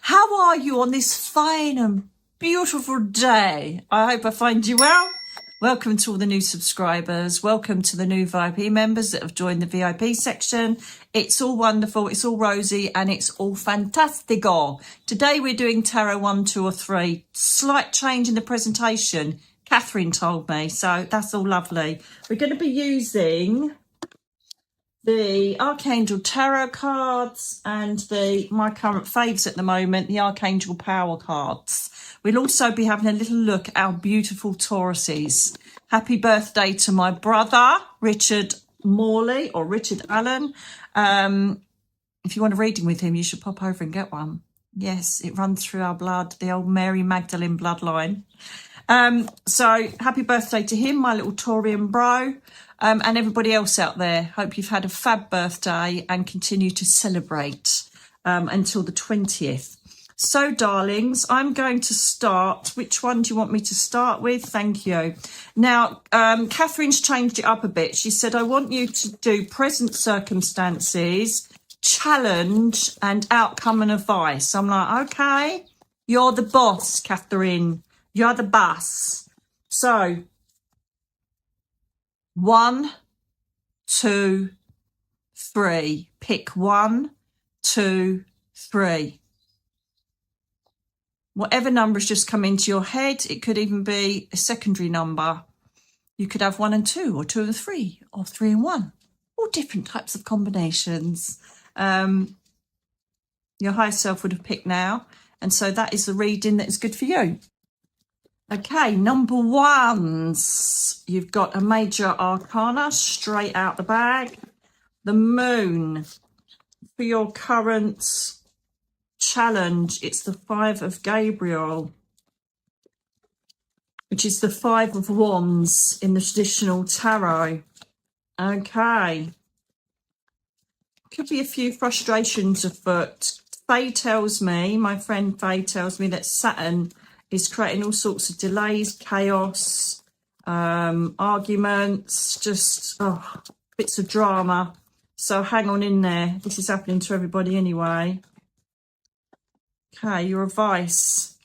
How are you on this fine and beautiful day? I hope I find you well. Welcome to all the new subscribers. Welcome to the new VIP members that have joined the VIP section. It's all wonderful, it's all rosy, and it's all fantastico. Today we're doing Tarot 1, 2 or 3. Slight change in the presentation, Catherine told me, so that's all lovely. We're going to be using the Archangel Tarot cards and my current faves at the moment, the Archangel Power cards. We'll also be having a little look at our beautiful Tauruses. Happy birthday to my brother, Richard Morley, or Richard Alan. If you want a reading with him, you should pop over and get one. Yes, it runs through our blood, the old Mary Magdalene bloodline. So happy birthday to him, my little Taurian bro. And everybody else out there, hope you've had a fab birthday and continue to celebrate until the 20th. So, darlings, I'm going to start. Which one do you want me to start with? Thank you. Now, Catherine's changed it up a bit. She said, I want you to do present circumstances, challenge, and outcome and advice. I'm like, okay, you're the boss, Catherine. You're the boss. So, 1, 2, 3. Pick 1, 2, 3. Whatever number's just come into your head, it could even be a secondary number. You could have 1 and 2, or 2 and 3, or 3 and 1. All different types of combinations. Your higher self would have picked now. And so that is the reading that is good for you. Okay, number ones. You've got a major arcana straight out the bag. The moon. For your current challenge, it's the 5 of Gabriel, which is the 5 of Wands in the traditional tarot. Okay. Could be a few frustrations afoot. Faye tells me, my friend Faye tells me that Saturn is creating all sorts of delays, chaos, arguments, just bits of drama. So hang on in there. This is happening to everybody anyway. Okay, your advice.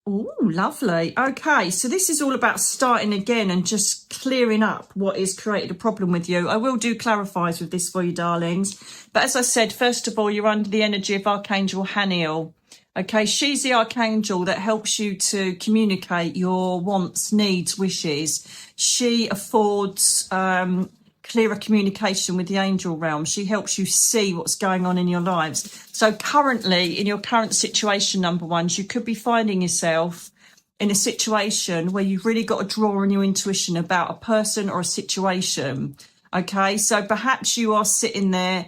Oh, lovely. Okay, so this is all about starting again and just clearing up what has created a problem with you. I will do clarifies with this for you, darlings. But as I said, first of all, you're under the energy of Archangel Haniel. Okay, she's the archangel that helps you to communicate your wants, needs, wishes. She affords clearer communication with the angel realm. She helps you see what's going on in your lives. So currently, in your current situation, number ones, you could be finding yourself in a situation where you've really got to draw on your intuition about a person or a situation. Okay, so perhaps you are sitting there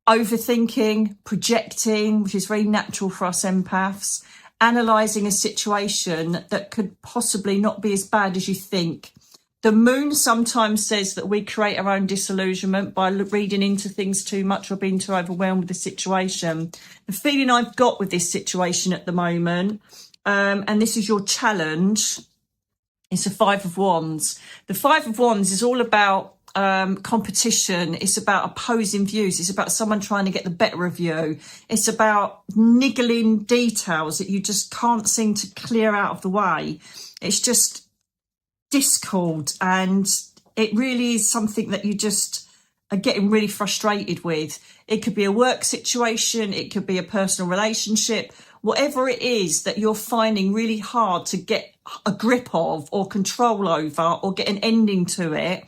overthinking, projecting, which is very natural for us empaths, analysing a situation that could possibly not be as bad as you think. The moon sometimes says that we create our own disillusionment by reading into things too much or being too overwhelmed with the situation. The feeling I've got with this situation at the moment, and this is your challenge, it's the 5 of Wands. The 5 of Wands is all about competition. It's about opposing views. It's about someone trying to get the better of you. It's about niggling details that you just can't seem to clear out of the way. It's just discord, and it really is something that you just are getting really frustrated with. It could be a work situation, it could be a personal relationship, whatever it is that you're finding really hard to get a grip of or control over or get an ending to it,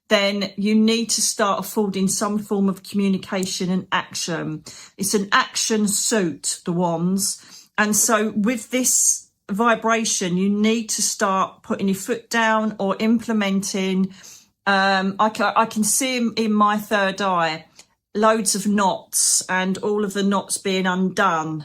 then you need to start affording some form of communication and action. It's an action suit, the Wands. And so with this vibration, you need to start putting your foot down or implementing. I can see in my third eye loads of knots and all of the knots being undone,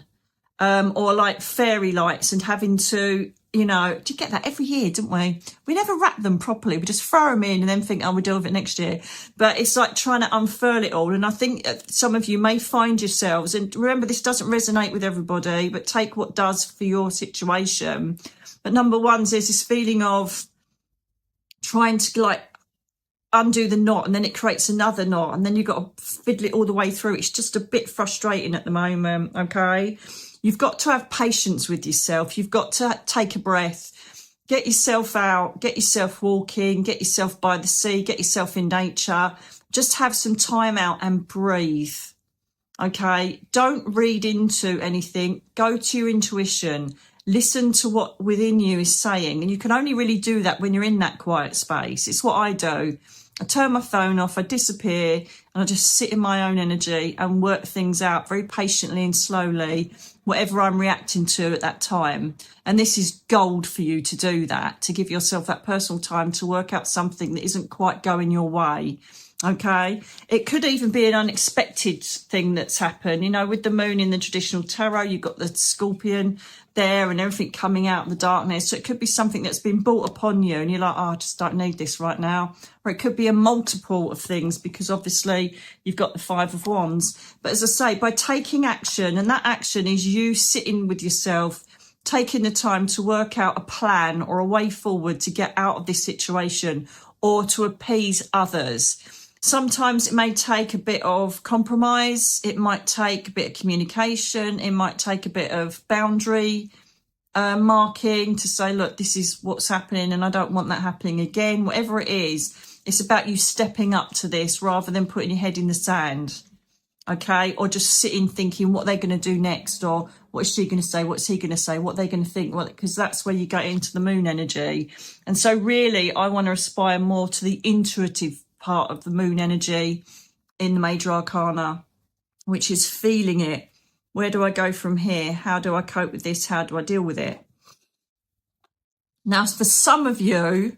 or like fairy lights and having to, you know, do you get that every year, don't we? We never wrap them properly. We just throw them in and then think, oh, we'll deal with it next year. But it's like trying to unfurl it all. And I think some of you may find yourselves, and remember, this doesn't resonate with everybody, but take what does for your situation. But number one, there's this feeling of trying to like undo the knot, and then it creates another knot, and then you've got to fiddle it all the way through. It's just a bit frustrating at the moment, okay? You've got to have patience with yourself. You've got to take a breath, get yourself out, get yourself walking, get yourself by the sea, get yourself in nature. Just have some time out and breathe, okay? Don't read into anything. Go to your intuition. Listen to what within you is saying. And you can only really do that when you're in that quiet space. It's what I do. I turn my phone off, I disappear, and I just sit in my own energy and work things out very patiently and slowly, whatever I'm reacting to at that time. And this is gold for you to do that, to give yourself that personal time to work out something that isn't quite going your way. Okay, it could even be an unexpected thing that's happened. You know, with the moon in the traditional tarot, you've got the scorpion there and everything coming out of the darkness. So it could be something that's been brought upon you and you're like, oh, I just don't need this right now. Or it could be a multiple of things, because obviously you've got the Five of Wands. But as I say, by taking action, and that action is you sitting with yourself, taking the time to work out a plan or a way forward to get out of this situation or to appease others. Sometimes it may take a bit of compromise. It might take a bit of communication. It might take a bit of boundary marking to say, look, this is what's happening and I don't want that happening again. Whatever it is, it's about you stepping up to this rather than putting your head in the sand, okay? Or just sitting thinking what they're going to do next, or what is she going to say? What's he going to say? What they're going to think? Well, because that's where you get into the moon energy. And so really, I want to aspire more to the intuitive part of the moon energy in the major arcana, which is feeling it. Where do I go from here? How do I cope with this? How do I deal with it? Now, for some of you,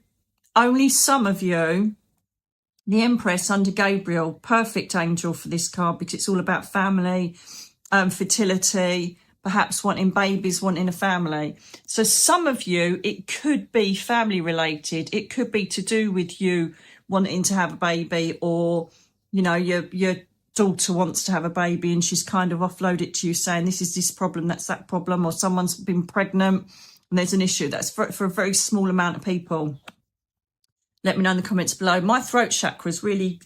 only some of you, the Empress under Gabriel, perfect angel for this card, because it's all about family, fertility, perhaps wanting babies, wanting a family. So some of you, it could be family related. It could be to do with you wanting to have a baby, or, you know, your daughter wants to have a baby and she's kind of offloaded it to you saying, this is this problem, that's that problem, or someone's been pregnant and there's an issue. That's for a very small amount of people. Let me know in the comments below. My throat chakra is really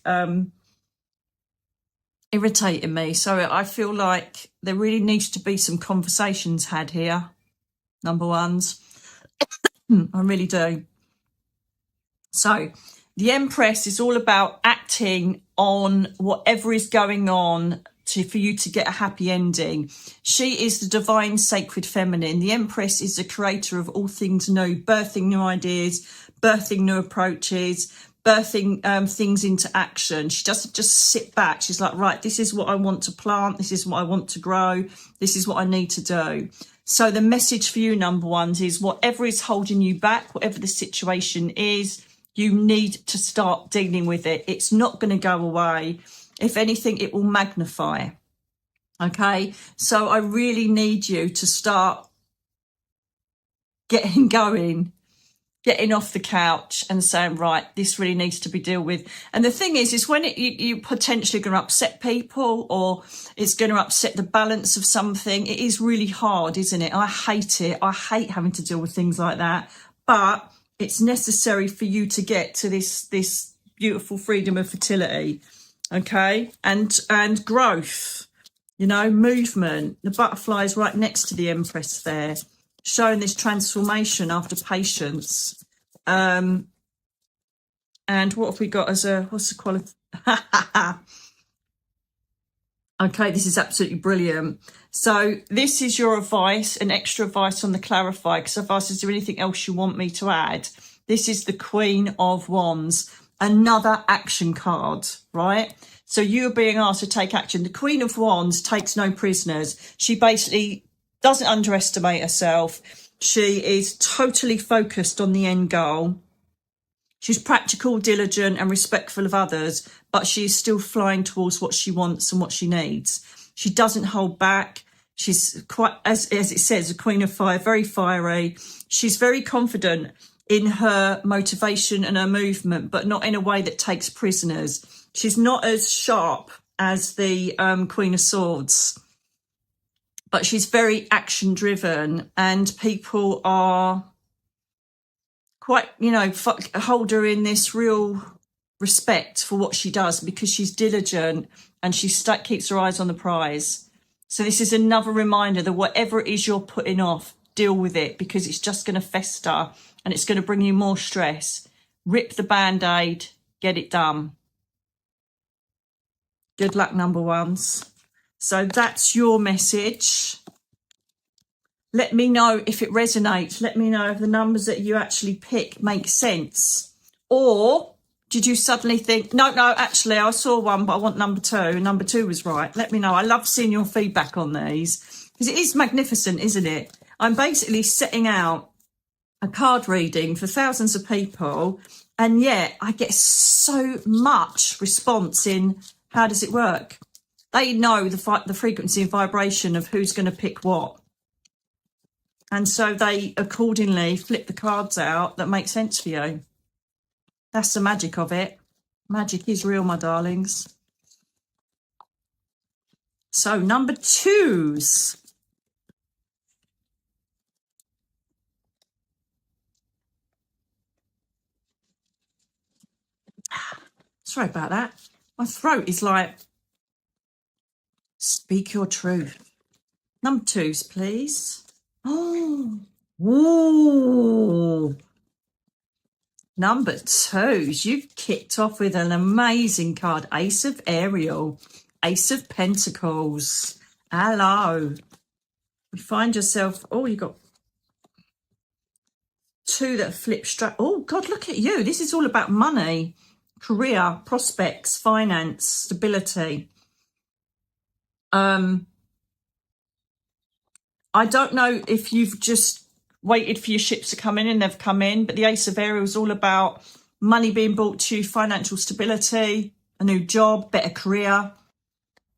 irritating me. So I feel like there really needs to be some conversations had here, number ones. I really do. So the Empress is all about acting on whatever is going on for you to get a happy ending. She is the divine sacred feminine. The Empress is the creator of all things new, birthing new ideas, birthing new approaches, birthing things into action. She doesn't just sit back. She's like, right, this is what I want to plant. This is what I want to grow. This is what I need to do. So the message for you, number ones, is whatever is holding you back, whatever the situation is, you need to start dealing with it. It's not going to go away. If anything, it will magnify. Okay, so I really need you to start getting going, getting off the couch and saying, right, this really needs to be dealt with. And the thing is when you potentially going to upset people, or it's going to upset the balance of something, it is really hard, isn't it? I hate it. I hate having to deal with things like that. But it's necessary for you to get to this beautiful freedom of fertility, okay? And growth, you know, movement. The butterfly is right next to the Empress there, showing this transformation after patience. And what have we got as a, what's the quality? Okay, this is absolutely brilliant. So this is your advice, an extra advice on the clarify, because I've asked, is there anything else you want me to add? This is the Queen of Wands, another action card, right? So you're being asked to take action. The Queen of Wands takes no prisoners. She basically doesn't underestimate herself. She is totally focused on the end goal. She's practical, diligent and respectful of others, but she is still flying towards what she wants and what she needs. She doesn't hold back. She's quite, as it says, a Queen of Fire, very fiery. She's very confident in her motivation and her movement, but not in a way that takes prisoners. She's not as sharp as the Queen of Swords, but she's very action driven, and people are quite, you know, hold her in this real respect for what she does because she's diligent and she keeps her eyes on the prize. So this is another reminder that whatever it is you're putting off, deal with it, because it's just going to fester and it's going to bring you more stress. Rip the Band-Aid, get it done. Good luck, number ones. So that's your message. Let me know if it resonates. Let me know if the numbers that you actually pick make sense. Or did you suddenly think, no, actually, I saw one, but I want number 2. And number 2 was right. Let me know. I love seeing your feedback on these because it is magnificent, isn't it? I'm basically setting out a card reading for thousands of people. And yet I get so much response in how does it work? They know the frequency and vibration of who's going to pick what. And so they accordingly flip the cards out that make sense for you. That's the magic of it. Magic is real, my darlings. So number 2s. Sorry about that. My throat is like, speak your truth. Number 2s, please. Oh, ooh. Number 2s, you've kicked off with an amazing card. Ace of Ariel, Ace of Pentacles. Hello. You find yourself, oh, you got 2 that flip straight. Oh, God, look at you. This is all about money, career, prospects, finance, stability. I don't know if you've just waited for your ships to come in and they've come in, but the Ace of Ariel is all about money being brought to you, financial stability, a new job, better career.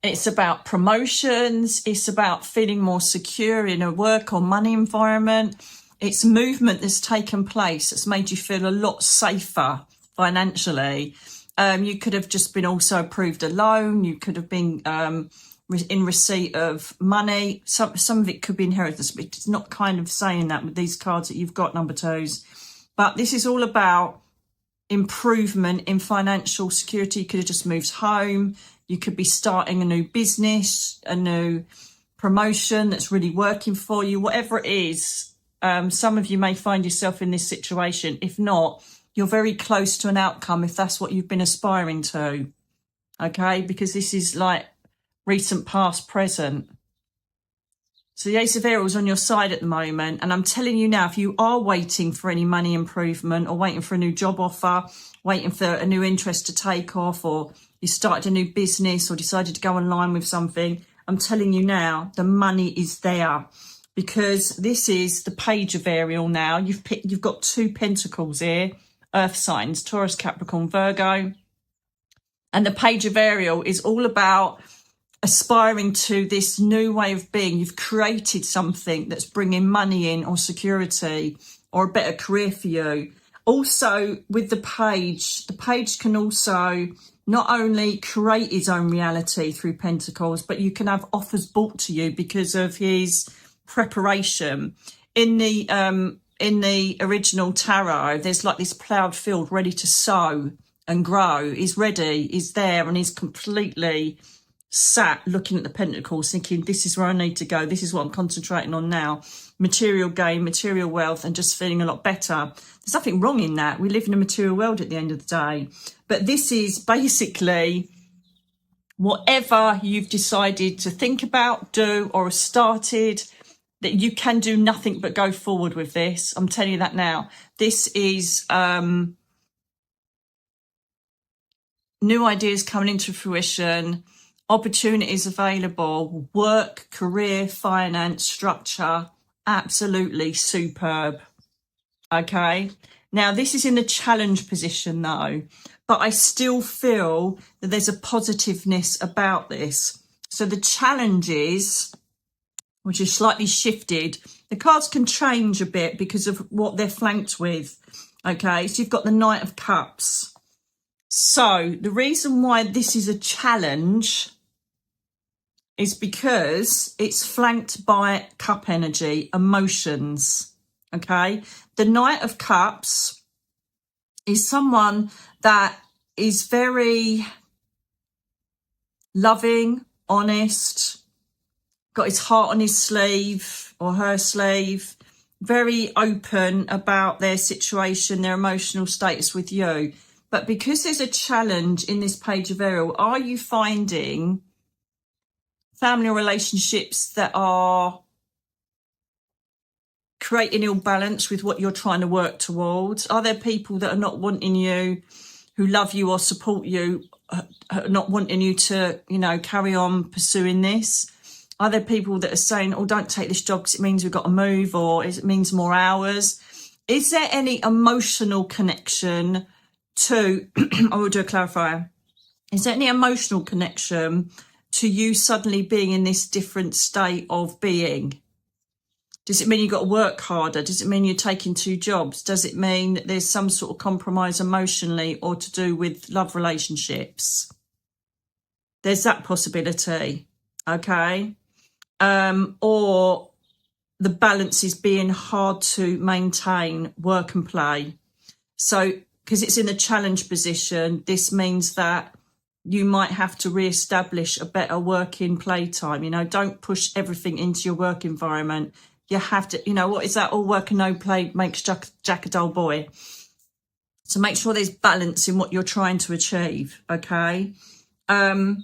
It's about promotions. It's about feeling more secure in a work or money environment. It's movement that's taken place that's made you feel a lot safer financially. You could have just been also approved a loan. You could have been in receipt of money. Some of it could be inheritance, but it's not kind of saying that with these cards that you've got, number 2s. But this is all about improvement in financial security. You could have just moved home. You could be starting a new business, a new promotion that's really working for you, whatever it is. Some of you may find yourself in this situation. If not, you're very close to an outcome if that's what you've been aspiring to. Okay, because this is like recent, past, present. So the Ace of Ariel is on your side at the moment. And I'm telling you now, if you are waiting for any money improvement or waiting for a new job offer, waiting for a new interest to take off, or you started a new business or decided to go online with something, I'm telling you now, the money is there. Because this is the Page of Ariel now. You've got 2 pentacles here, earth signs, Taurus, Capricorn, Virgo. And the Page of Ariel is all about aspiring to this new way of being. You've created something that's bringing money in or security or a better career for you. Also, with the page can also not only create his own reality through pentacles, but you can have offers brought to you because of his preparation. In the original tarot, there's like this ploughed field ready to sow and grow. He's ready, he's there, and he's completely sat looking at the pentacles thinking, this is where I need to go, this is what I'm concentrating on now. Material gain, material wealth, and just feeling a lot better. There's nothing wrong in that. We live in a material world at the end of the day. But this is basically whatever you've decided to think about, do, or have started, that you can do nothing but go forward with this. I'm telling you that now. This is new ideas coming into fruition, opportunities available, work, career, finance, structure, absolutely superb. Okay. Now, this is in a challenge position though, but I still feel that there's a positiveness about this. So the challenge is, which is slightly shifted, the cards can change a bit because of what they're flanked with. Okay, so you've got the Knight of Cups. So the reason why this is a challenge is because it's flanked by cup energy, emotions. Okay, the Knight of Cups is someone that is very loving, honest, got his heart on his sleeve or her sleeve, very open about their situation, their emotional status with you. But because there's a challenge in this page of Ariel, are you finding family relationships that are creating ill balance with what you're trying to work towards? Are there people that are not wanting you, who love you or support you, not wanting you to, you know, carry on pursuing this? Are there people that are saying, oh, don't take this job because it means we've got to move, or it means more hours? Is there any emotional connection to, I will do a clarifier. Is there any emotional connection to you suddenly being in this different state of being? Does it mean you've got to work harder? Does it mean you're taking 2 jobs? Does it mean that there's some sort of compromise emotionally or to do with love relationships? There's that possibility, okay? Or the balance is being hard to maintain work and play. So, because it's in a challenge position, this means that you might have to re-establish a better working playtime. You know, don't push everything into your work environment. You have to, you know, what is that? All work and no play makes Jack a dull boy. So make sure there's balance in what you're trying to achieve, okay? I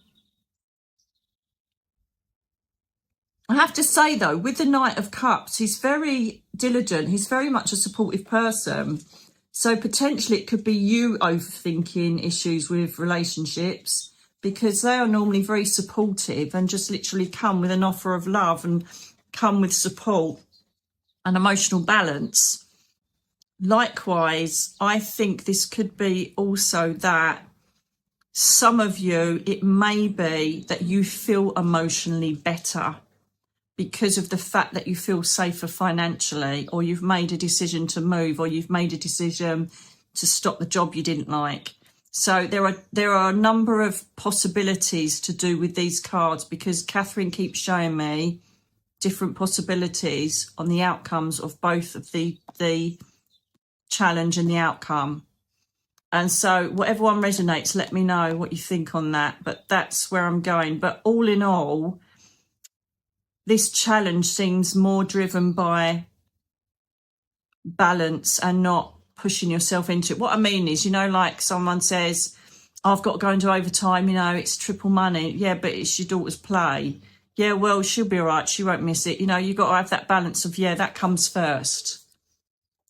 have to say, though, with the Knight of Cups, he's very diligent. He's very much a supportive person. So potentially it could be you overthinking issues with relationships, because they are normally very supportive and just literally come with an offer of love and come with support and emotional balance. Likewise, I think this could be also that some of you, it may be that you feel emotionally better because of the fact that you feel safer financially, or you've made a decision to move, or you've made a decision to stop the job you didn't like. So there are a number of possibilities to do with these cards, because Catherine keeps showing me different possibilities on the outcomes of both of the challenge and the outcome. And so whatever one resonates, let me know what you think on that. But that's where I'm going. But all in all, this challenge seems more driven by balance and not pushing yourself into it. What I mean is, you know, like someone says, I've got to go into overtime, you know, it's triple money. Yeah, but it's your daughter's play. Yeah, well, she'll be all right. She won't miss it. You know, you've got to have that balance of, yeah, that comes first.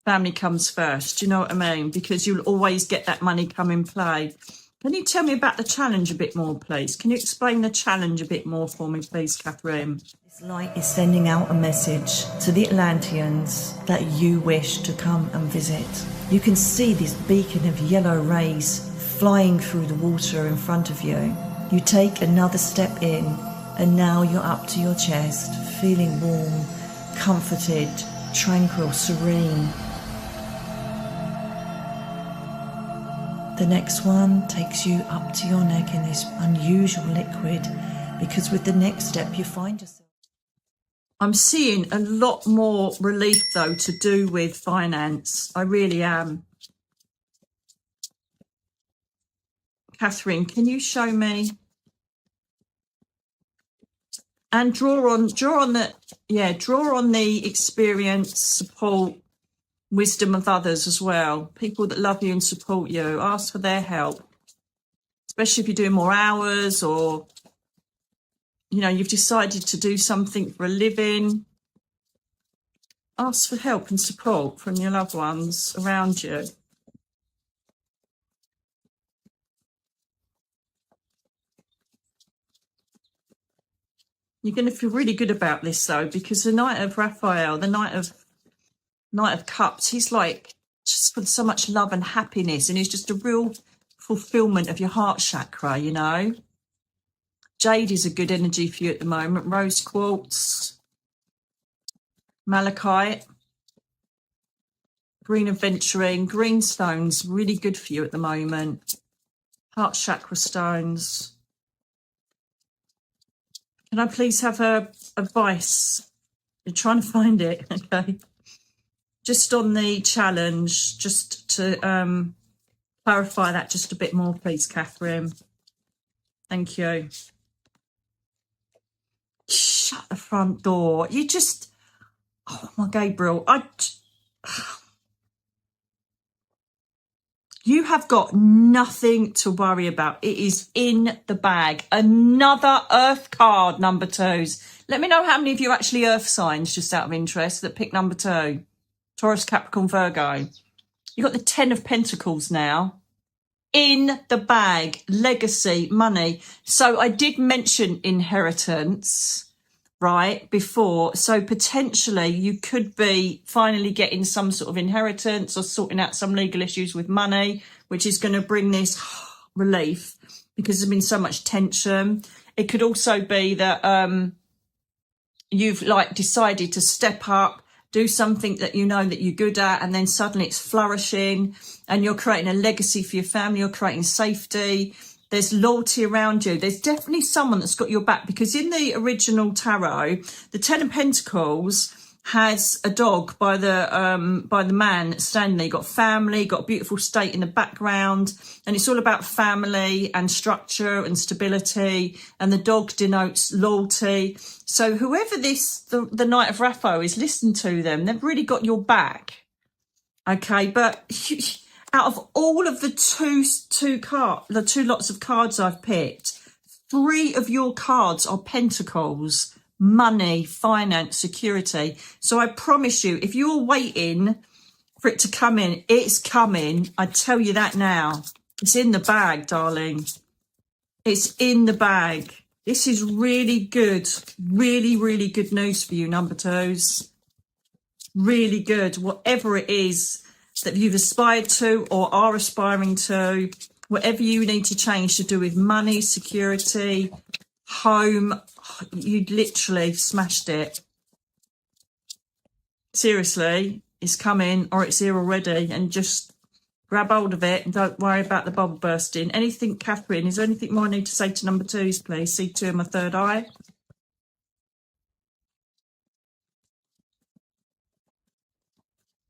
Family comes first. Do you know what I mean? Because you'll always get that money come in play. Can you tell me about the challenge a bit more, please? Can you explain the challenge a bit more for me, please, Catherine? This light is sending out a message to the Atlanteans that you wish to come and visit. You can see this beacon of yellow rays flying through the water in front of you. You take another step in, and now you're up to your chest, feeling warm, comforted, tranquil, serene. The next one takes you up to your neck in this unusual liquid, because with the next step you find yourself. I'm seeing a lot more relief, though, to do with finance. I really am. Catherine, can you show me? And draw on the experience, support, wisdom of others as well. People that love you and support you. Ask for their help, especially if you're doing more hours, or, you know, you've decided to do something for a living. Ask for help and support from your loved ones around you. You're going to feel really good about this, though, because the Knight of Raphael, the Knight of Cups, he's like just with so much love and happiness, and he's just a real fulfillment of your heart chakra, you know. Jade is a good energy for you at the moment. Rose quartz, malachite, green aventurine, green stones, really good for you at the moment. Heart chakra stones. Can I please have a advice? You're trying to find it, okay? Just on the challenge, just to Clarify that just a bit more, please, Catherine. Thank you. Shut the front door. You just... Oh, my Gabriel. You have got nothing to worry about. It is in the bag. Another Earth card, number 2s. Let me know how many of you are actually Earth signs, just out of interest, that pick number 2. Taurus, Capricorn, Virgo. You've got the 10 of Pentacles now. In the bag. Legacy, money. So I did mention inheritance, right, before. So potentially you could be finally getting some sort of inheritance or sorting out some legal issues with money, which is going to bring this relief because there's been so much tension. It could also be that you've like decided to step up, do something that you know that you're good at, and then suddenly it's flourishing and you're creating a legacy for your family, you're creating safety. There's loyalty around you. There's definitely someone that's got your back, because in the original tarot, the 10 of Pentacles has a dog by the man standing there. You've got family, got a beautiful state in the background, and it's all about family and structure and stability, and the dog denotes loyalty. So whoever the Knight of Rapho is, listen to them. They've really got your back. Okay, but out of all of the two lots of cards I've picked, 3 of your cards are Pentacles, money, finance, security. So I promise you, if you're waiting for it to come in, it's coming. I tell you that now. It's in the bag, darling. It's in the bag. This is really good. Really, really good news for you, number 2s. Really good. Whatever it is that you've aspired to or are aspiring to, whatever you need to change to do with money, security, home, you literally smashed it. Seriously, it's coming, or it's here already, and just grab hold of it and don't worry about the bubble bursting. Anything, Catherine, is there anything more I need to say to number 2s, please? See 2 in my third eye.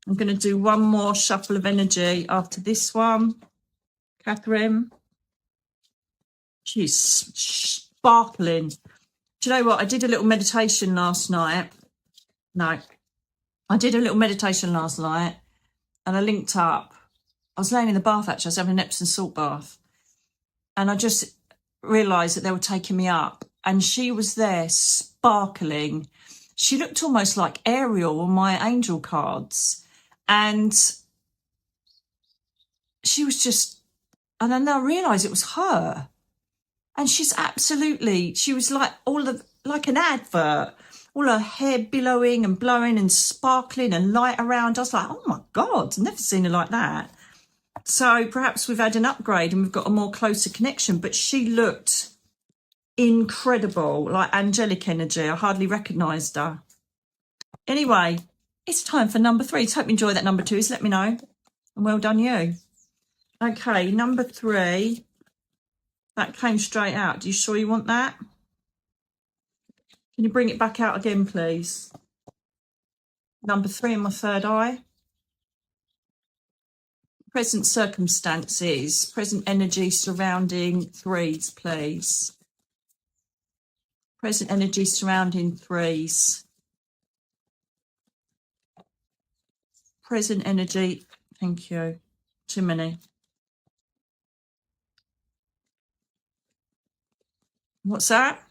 I'm going to do one more shuffle of energy after this one. Catherine. She's sparkling. Do you know what? I did a little meditation last night. No. I did a little meditation last night and I linked up. I was laying in the bath, actually. I was having an Epsom salt bath. And I just realised that they were taking me up. And she was there sparkling. She looked almost like Ariel on my angel cards. And she was just, and then I realised it was her. And she's absolutely, she was like like an advert, all her hair billowing and blowing and sparkling and light around. I was like, oh my God, I've never seen her like that. So perhaps we've had an upgrade and we've got a more closer connection, but she looked incredible, like angelic energy. I hardly recognised her. Anyway, it's time for number 3. So hope you enjoy that, number 2s. Let me know. And well done you. Okay, number 3. That came straight out. Are you sure you want that? Can you bring it back out again, please? Number 3 in my third eye. Present circumstances. Present energy surrounding 3s, please. Present energy surrounding 3s. Present energy. Thank you. Too many. What's that?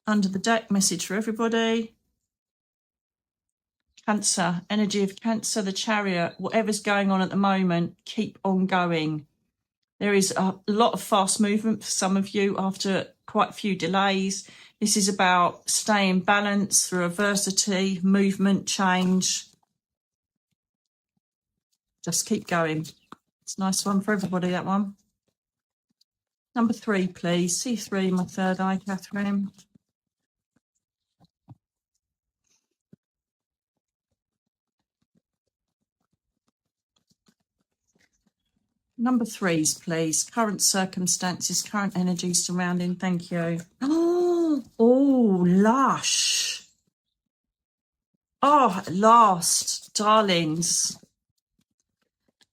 Under the deck, message for everybody. Cancer, energy of Cancer, the Chariot. Whatever's going on at the moment, keep on going. There is a lot of fast movement for some of you after quite a few delays. This is about staying balanced through adversity, movement, change. Just keep going. It's a nice one for everybody, that one. Number 3, please. C3, my third eye, Catherine. Number 3s, please. Current circumstances, current energy surrounding. Thank you. Oh, lush. Oh, at last, darlings.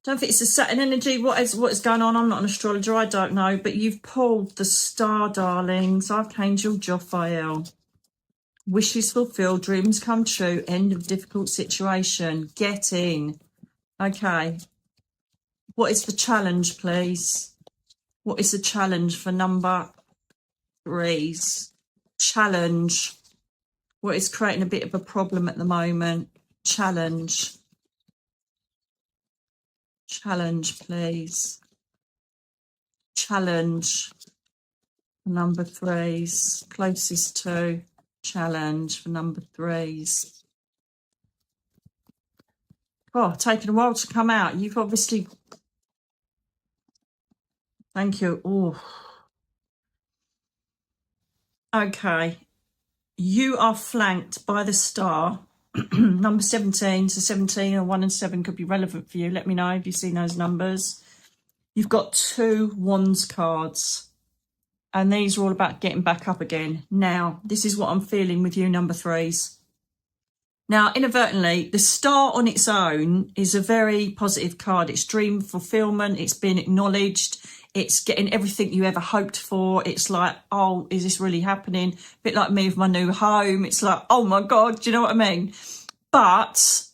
Don't think it's a Saturn energy. What is going on? I'm not an astrologer. I don't know. But you've pulled the star, darlings. Archangel Jophiel. Wishes fulfilled, dreams come true, end of difficult situation. Get in. Okay. What is the challenge, please? What is the challenge for number 3s? Challenge. What is creating a bit of a problem at the moment? Challenge. Challenge, please. Challenge. Number 3s. Closest to. Challenge for number 3s. Oh, taken a while to come out. You've obviously... Thank you. Oh. Okay. You are flanked by the star. Number 17. So 17 or 1 and 7 could be relevant for you. Let me know if you've seen those numbers. You've got 2 Wands cards. And these are all about getting back up again. Now, this is what I'm feeling with you, number 3s. Now, inadvertently, the star on its own is a very positive card. It's dream fulfillment. It's been acknowledged. It's getting everything you ever hoped for. It's like, oh, is this really happening? A bit like me with my new home. It's like, oh my God, do you know what I mean? But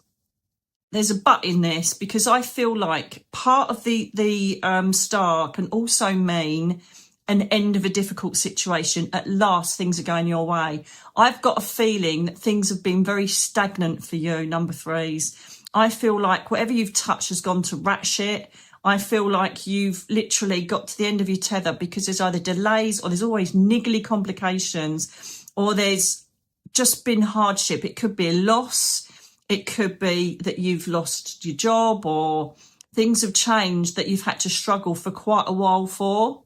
there's a but in this, because I feel like part of the star can also mean an end of a difficult situation. At last, things are going your way. I've got a feeling that things have been very stagnant for you, number 3s. I feel like whatever you've touched has gone to rat shit. I feel like you've literally got to the end of your tether, because there's either delays or there's always niggly complications, or there's just been hardship. It could be a loss. It could be that you've lost your job, or things have changed that you've had to struggle for quite a while for.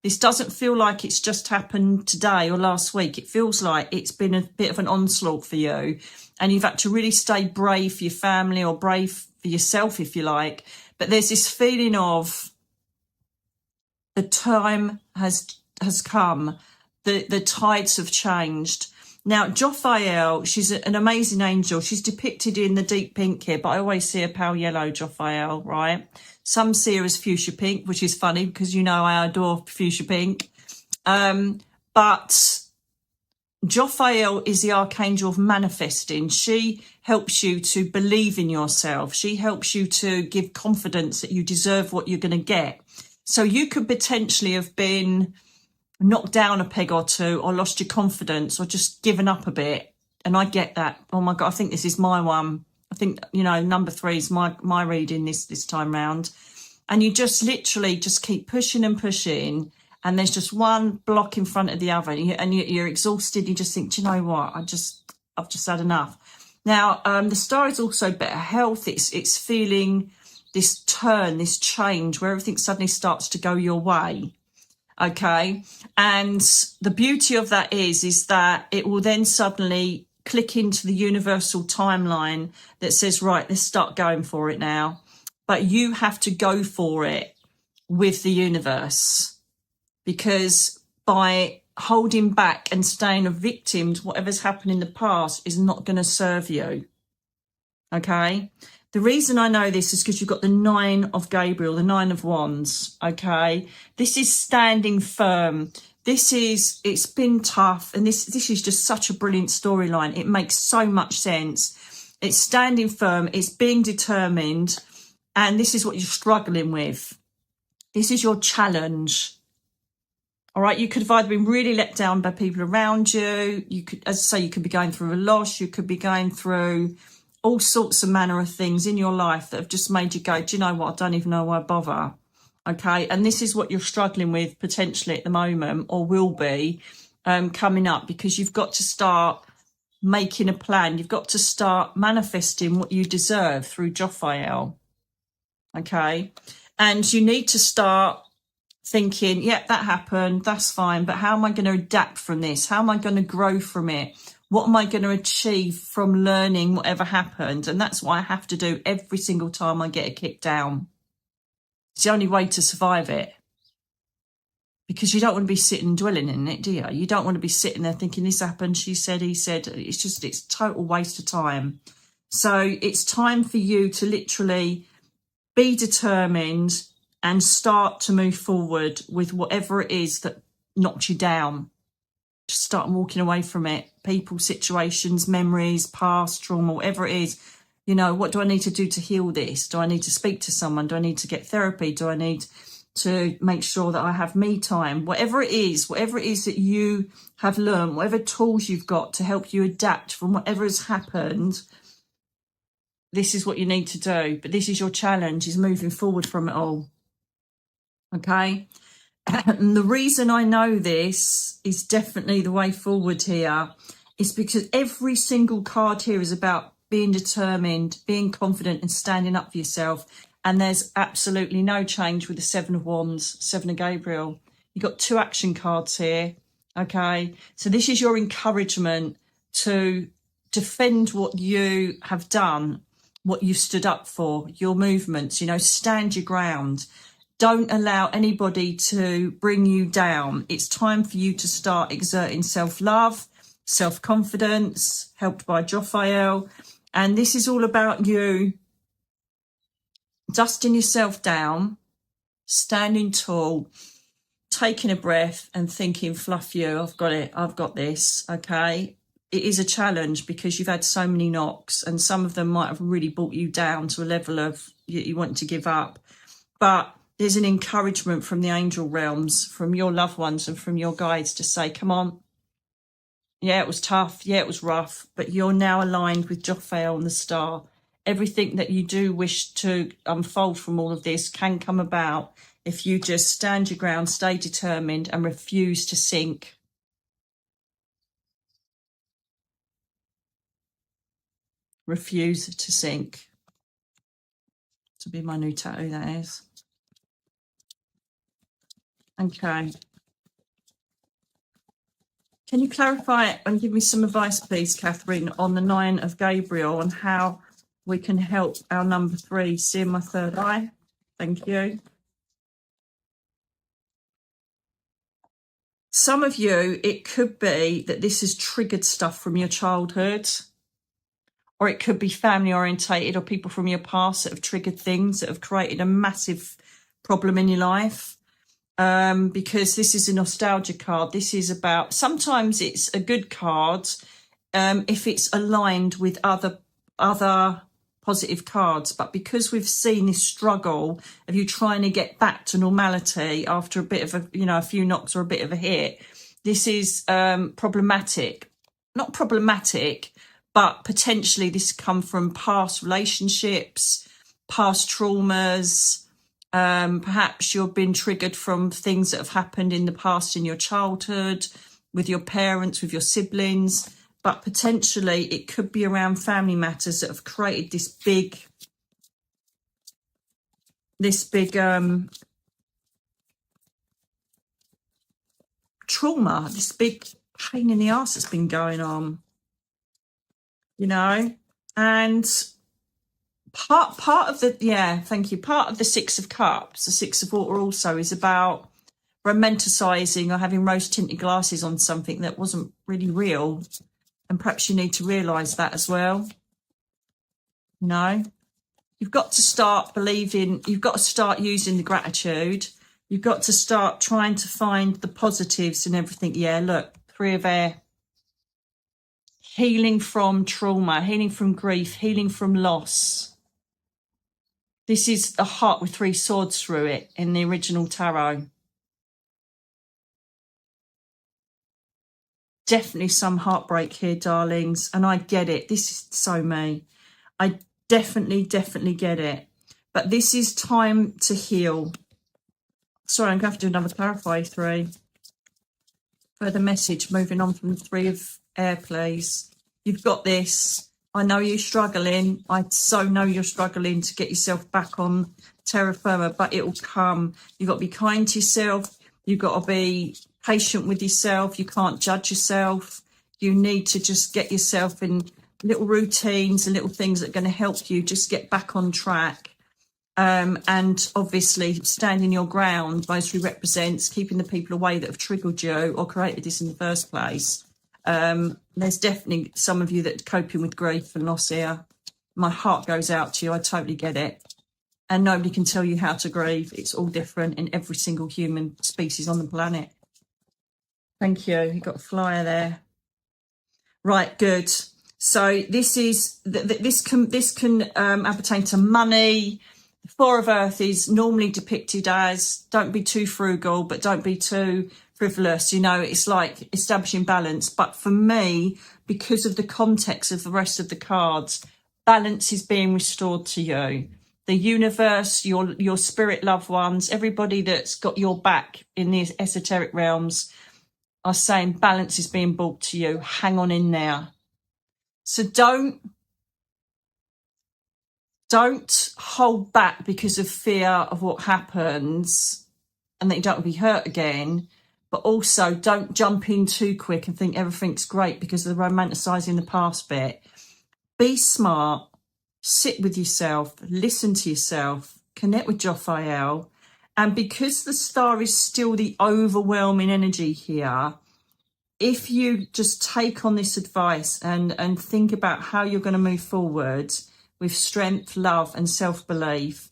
This doesn't feel like it's just happened today or last week. It feels like it's been a bit of an onslaught for you, and you've had to really stay brave for your family, or brave for yourself, if you like. But there's this feeling of the time has come. The tides have changed. Now, Jophiel, she's an amazing angel. She's depicted in the deep pink here, but I always see a pale yellow Jophiel, right? Some see her as fuchsia pink, which is funny because you know I adore fuchsia pink. But Jophiel is the archangel of manifesting. She helps you to believe in yourself. She helps you to give confidence that you deserve what you're going to get. So you could potentially have been knocked down a peg or two, or lost your confidence, or just given up a bit. And I get that. Oh my God, I think this is my one. I think, you know, number 3 is my reading this time round. And you just literally just keep pushing and pushing, and there's just one block in front of the other, and you're exhausted. You just think, do you know what? I've just had enough. Now, the star is also better health. It's feeling this turn, this change, where everything suddenly starts to go your way. Okay. And the beauty of that is that it will then suddenly click into the universal timeline that says, right, let's start going for it now. But you have to go for it with the universe, because by holding back and staying a victim to whatever's happened in the past is not going to serve you. Okay. The reason I know this is because you've got the 9 of Gabriel, the 9 of Wands, okay? This is standing firm. It's been tough, and this is just such a brilliant storyline. It makes so much sense. It's standing firm, it's being determined, and this is what you're struggling with. This is your challenge. All right, you could have either been really let down by people around you. You could, as I say, you could be going through a loss. You could be going through all sorts of manner of things in your life that have just made you go, do you know what? I don't even know why I bother. Okay. And this is what you're struggling with potentially at the moment, or will be coming up, because you've got to start making a plan. You've got to start manifesting what you deserve through Jophiel. Okay. And you need to start thinking, yeah, that happened. That's fine. But how am I going to adapt from this? How am I going to grow from it? What am I going to achieve from learning whatever happened? And that's what I have to do every single time I get a kick down. It's the only way to survive it. Because you don't want to be sitting dwelling in it, do you? You don't want to be sitting there thinking this happened, she said, he said. It's total waste of time. So it's time for you to literally be determined, and start to move forward with whatever it is that knocked you down. Just start walking away from it. People, situations, memories, past trauma, whatever it is. You know, what do I need to do to heal this? Do I need to speak to someone? Do I need to get therapy? Do I need to make sure that I have me time? Whatever it is that you have learned, whatever tools you've got to help you adapt from whatever has happened, this is what you need to do. But this is your challenge, is moving forward from it all. Okay? And the reason I know this is definitely the way forward here is because every single card here is about being determined, being confident and standing up for yourself. And there's absolutely no change with the Seven of Wands, Seven of Gabriel. You've got 2 action cards here. Okay? So this is your encouragement to defend what you have done, what you stood up for, your movements, you know, stand your ground. Don't allow anybody to bring you down. It's time for you to start exerting self-love, self-confidence, helped by Jophiel. And this is all about you dusting yourself down, standing tall, taking a breath and thinking, fluff you, I've got it, I've got this, okay? It is a challenge because you've had so many knocks and some of them might have really brought you down to a level of you want to give up. But there's an encouragement from the angel realms, from your loved ones and from your guides to say, come on. Yeah, it was tough. Yeah, it was rough. But you're now aligned with Jophiel and the star. Everything that you do wish to unfold from all of this can come about if you just stand your ground, stay determined and refuse to sink. Refuse to sink. To be my new tattoo, that is. Okay. Can you clarify and give me some advice, please, Catherine, on the 9 of Gabriel and how we can help our number 3 see in my third eye? Thank you. Some of you, it could be that this has triggered stuff from your childhood, or it could be family orientated or people from your past that have triggered things that have created a massive problem in your life. Because this is a nostalgia card. This is about, sometimes it's a good card if it's aligned with other positive cards, but because we've seen this struggle of you trying to get back to normality after a bit of a, you know, a few knocks or a bit of a hit, this is problematic. Not problematic, but potentially this come from past relationships, past traumas. Perhaps you've been triggered from things that have happened in the past in your childhood, with your parents, with your siblings, but potentially it could be around family matters that have created this big trauma, this big pain in the arse that's been going on, you know. And part of the, yeah, thank you, part of the 6 of Cups, the 6 of Water also is about romanticizing or having rose-tinted glasses on something that wasn't really real. And perhaps you need to realize that as well. You know, you've got to start believing, you've got to start using the gratitude. You've got to start trying to find the positives and everything. Yeah, look, 3 of Air. Healing from trauma, healing from grief, healing from loss. This is the heart with 3 swords through it in the original tarot. Definitely some heartbreak here, darlings. And I get it. This is so me. I definitely get it. But this is time to heal. Sorry, I'm going to have to do another clarify 3. Further message, moving on from the 3 of Air, please. You've got this. I know you're struggling. I so know you're struggling to get yourself back on terra firma, but it will come. You've got to be kind to yourself. You've got to be patient with yourself. You can't judge yourself. You need to just get yourself in little routines and little things that are going to help you just get back on track. And obviously standing your ground mostly represents keeping the people away that have triggered you or created this in the first place. There's definitely some of you that are coping with grief and loss here. My heart goes out to you. I totally get it. And nobody can tell you how to grieve. It's all different in every single human species on the planet. Thank you. You've got a flyer there. Right, good. So this is this can appertain to money. The Four of Earth is normally depicted as don't be too frugal, but don't be too frivolous. You know, it's like establishing balance. But for me, because of the context of the rest of the cards, balance is being restored to you. The universe, your spirit loved ones, everybody that's got your back in these esoteric realms are saying balance is being brought to you. Hang on in there. So don't hold back because of fear of what happens and that you don't want to be hurt again. But also don't jump in too quick and think everything's great because of the romanticising the past bit. Be smart. Sit with yourself, listen to yourself, connect with Jophiel. And because the star is still the overwhelming energy here, if you just take on this advice and think about how you're going to move forward with strength, love and self-belief,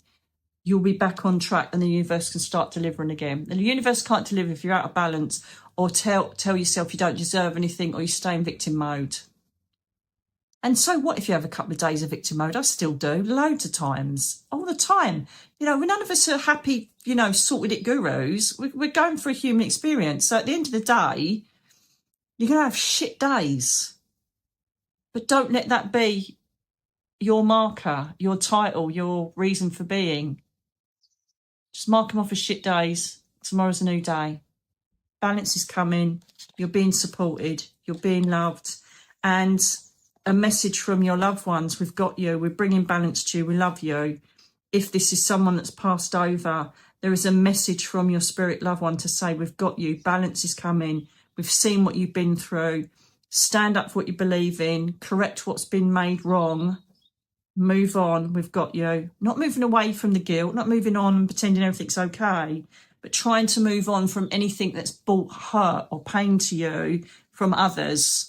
you'll be back on track and the universe can start delivering again. The universe can't deliver if you're out of balance or tell yourself you don't deserve anything or you stay in victim mode. And so what if you have a couple of days of victim mode? I still do, loads of times, all the time. You know, none of us are happy, you know, sorted it gurus. We're going through a human experience. So at the end of the day, you're going to have shit days. But don't let that be your marker, your title, your reason for being. Just mark them off as shit days. Tomorrow's a new day. Balance is coming. You're being supported. You're being loved. And a message from your loved ones, we've got you, we're bringing balance to you, we love you. If this is someone that's passed over, there is a message from your spirit loved one to say, we've got you, balance is coming, we've seen what you've been through, stand up for what you believe in, correct what's been made wrong, move on, we've got you. Not moving away from the guilt, not moving on and pretending everything's okay, but trying to move on from anything that's brought hurt or pain to you from others.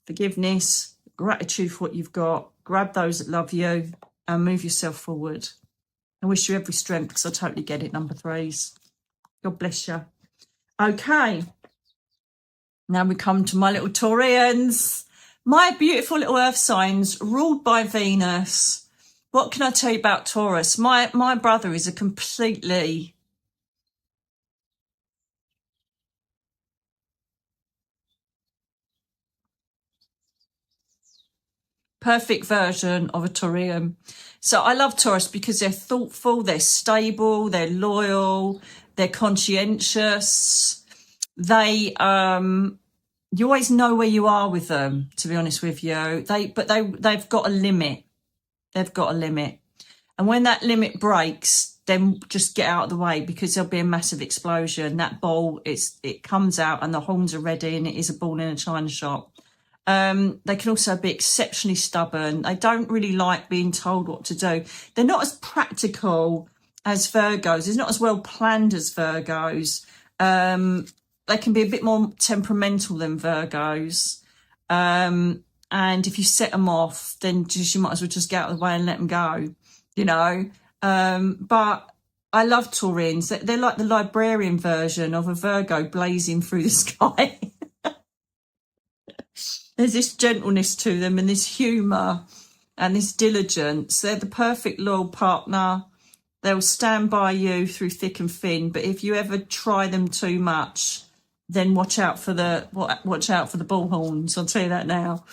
Forgiveness, gratitude for what you've got, grab those that love you and move yourself forward. I wish you every strength because I totally get it, number threes. God bless you. Okay, now we come to my little Taurians, my beautiful little earth signs ruled by Venus. What can I tell you about Taurus? My brother is a completely perfect version of a Taurian. So I love Taurus because they're thoughtful, they're stable, they're loyal, they're conscientious. They you always know where you are with them, to be honest with you. They've got a limit. They've got a limit. And when that limit breaks, then just get out of the way because there'll be a massive explosion. That ball, it comes out and the horns are ready and it is a ball in a china shop. They can also be exceptionally stubborn. They don't really like being told what to do. They're not as practical as Virgos. They're not as well planned as Virgos. They can be a bit more temperamental than Virgos. And if you set them off, then you might as well just get out of the way and let them go, you know. But I love Taurines. They're like the librarian version of a Virgo blazing through the sky. There's this gentleness to them and this humour and this diligence. They're the perfect loyal partner. They'll stand by you through thick and thin. But if you ever try them too much, then watch out for the bullhorns. I'll tell you that now.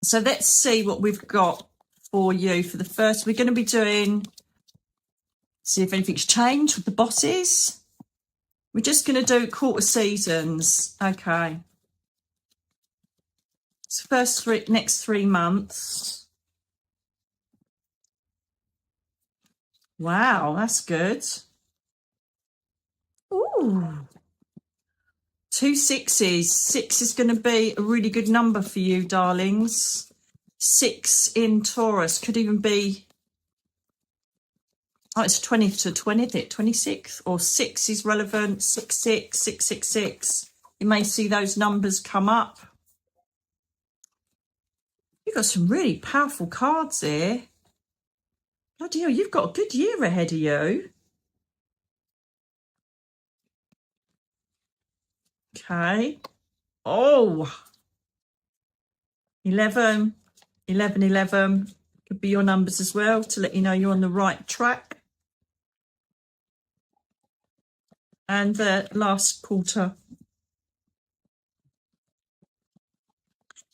So let's see what we've got for you for the first. We're going to be doing, see if anything's changed with the bosses. We're just going to do quarter seasons. Okay. So next 3 months. Wow, that's good. Ooh. 2 6s. 6 is going to be a really good number for you, darlings. 6 in Taurus could even be, oh, it's 20th to 20th, 26th, or 6 is relevant. 66, 666. You may see those numbers come up. You've got some really powerful cards here. Bloody hell, you've got a good year ahead of you. Okay. Oh, 11, 11, 11 could be your numbers as well to let you know you're on the right track. And the last quarter.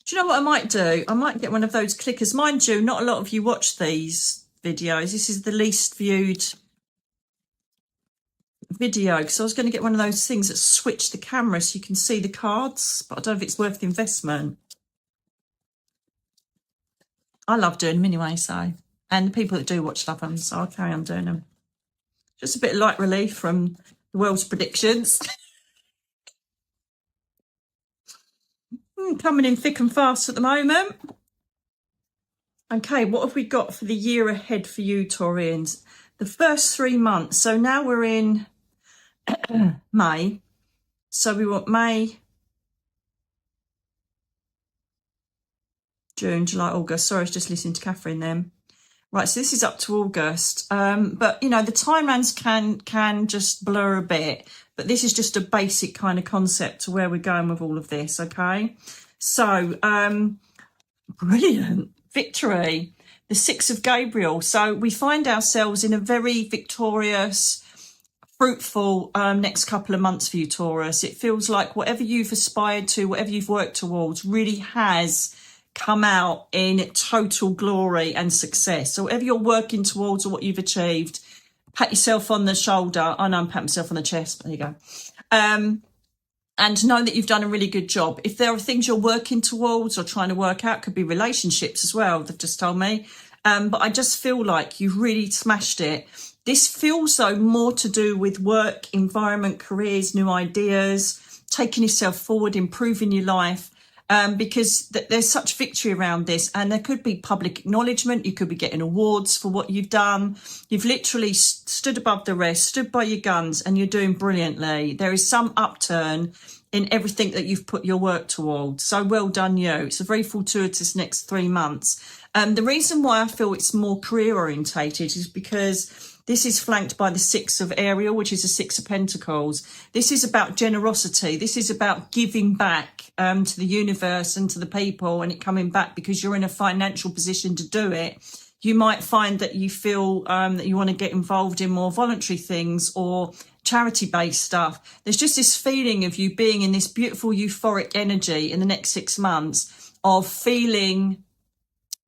Do you know what I might do? I might get one of those clickers. Mind you, not a lot of you watch these videos. This is the least viewed video, because I was going to get one of those things that switch the camera so you can see the cards, but I don't know if it's worth the investment. I love doing them anyway, so, and the people that do watch love them, so I'll carry on doing them. Just a bit of light relief from the world's predictions. Coming in thick and fast at the moment. Okay, what have we got for the year ahead for you, Taurians? The first 3 months. So now we're in May. So we want May, June, July, August. Sorry, I was just listening to Catherine then. Right, so this is up to August. But, you know, the timelines can just blur a bit. But this is just a basic kind of concept to where we're going with all of this, okay? So, brilliant. Victory. The 6 of Gabriel. So we find ourselves in a very victorious, fruitful next couple of months for you, Taurus. It feels like whatever you've aspired to, whatever you've worked towards really has come out in total glory and success. So whatever you're working towards or what you've achieved, pat yourself on the shoulder. I know I'm patting myself on the chest, but there you go. And know that you've done a really good job. If there are things you're working towards or trying to work out, could be relationships as well, they've just told me. But I just feel like you've really smashed it. This feels, though, more to do with work, environment, careers, new ideas, taking yourself forward, improving your life, because there's such victory around this. And there could be public acknowledgement. You could be getting awards for what you've done. You've literally stood above the rest, stood by your guns, and you're doing brilliantly. There is some upturn in everything that you've put your work towards. So well done, you. It's a very fortuitous next 3 months. The reason why I feel it's more career orientated is because this is flanked by the 6 of Ariel, which is the 6 of Pentacles. This is about generosity. This is about giving back to the universe and to the people, and it coming back because you're in a financial position to do it. You might find that you feel that you want to get involved in more voluntary things or charity-based stuff. There's just this feeling of you being in this beautiful euphoric energy in the next 6 months of feeling